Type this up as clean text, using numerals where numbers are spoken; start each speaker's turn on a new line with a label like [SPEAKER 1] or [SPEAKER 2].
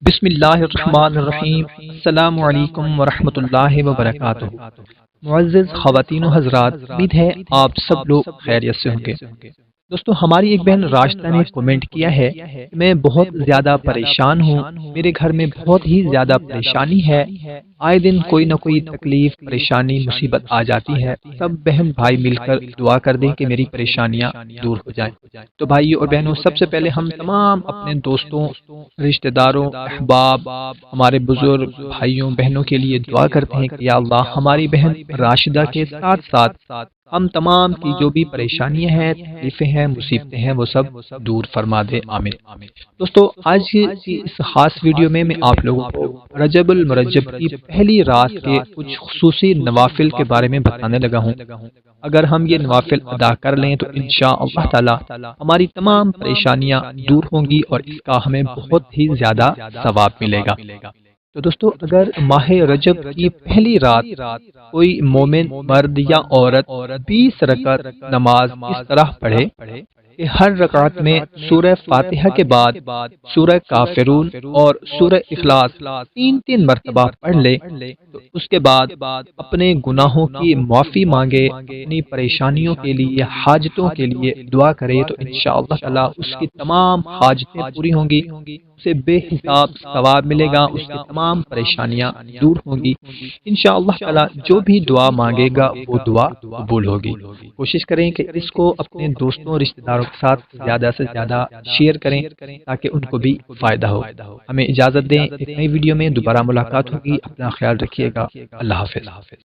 [SPEAKER 1] بسم اللہ الرحمن الرحیم۔ السلام علیکم ورحمۃ اللہ وبرکاتہ۔ معزز خواتین و حضرات، امید ہے آپ سب لوگ خیریت سے ہوں گے۔ دوستو، ہماری ایک بہن راشدہ نے کمنٹ کیا ہے کہ میں بہت زیادہ پریشان ہوں، میرے گھر میں بہت ہی زیادہ پریشانی ہے، آئے دن کوئی نہ کوئی تکلیف، پریشانی، مصیبت آ جاتی ہے۔ سب بہن بھائی مل کر دعا کر دیں کہ میری پریشانیاں دور ہو جائیں۔ تو بھائیو اور بہنوں، سب سے پہلے ہم تمام اپنے دوستوں، رشتہ داروں، احباب، ہمارے بزرگ بھائیوں بہنوں کے لیے دعا کرتے ہیں کہ یا اللہ، ہماری بہن راشدہ کے ساتھ ساتھ ہم تمام کی جو بھی پریشانیاں ہیں، تکلیفیں ہیں، مصیبتیں ہیں، وہ سب دور فرما دے، آمین۔ دوستو، آج کی اس خاص ویڈیو میں آپ لوگوں کو رجب المرجب کی پہلی رات کے کچھ خصوصی نوافل کے بارے میں بتانے لگا ہوں۔ اگر ہم یہ نوافل ادا کر لیں تو انشاءاللہ تعالی ہماری تمام پریشانیاں دور ہوں گی اور اس کا ہمیں بہت ہی زیادہ ثواب ملے گا۔ تو دوستو، اگر ماہ رجب کی پہلی رات کوئی مومن مرد یا عورت 20 رکعت نماز اس طرح پڑھے کہ ہر رکعت میں سورہ فاتحہ کے بعد سورہ کافرون اور سورہ اخلاص 3 مرتبہ پڑھ لے، تو اس کے بعد اپنے گناہوں کی معافی مانگے، اپنی پریشانیوں کے لیے، حاجتوں کے لیے دعا کرے، تو انشاءاللہ تعالی اس کی تمام حاجتیں پوری ہوں گی، اسے بے حساب ثواب ملے گا، اس کی تمام پریشانیاں دور ہوں گی۔ انشاءاللہ تعالی جو بھی دعا مانگے گا وہ دعا قبول ہوگی۔ کوشش کریں کہ اس کو اپنے دوستوں، رشتہ داروں کے ساتھ زیادہ سے زیادہ شیئر کریں تاکہ ان کو بھی فائدہ ہو۔ ہمیں اجازت دیں، ایک نئی ویڈیو میں دوبارہ ملاقات ہوگی۔ اپنا خیال رکھیے گا۔ اللہ حافظ۔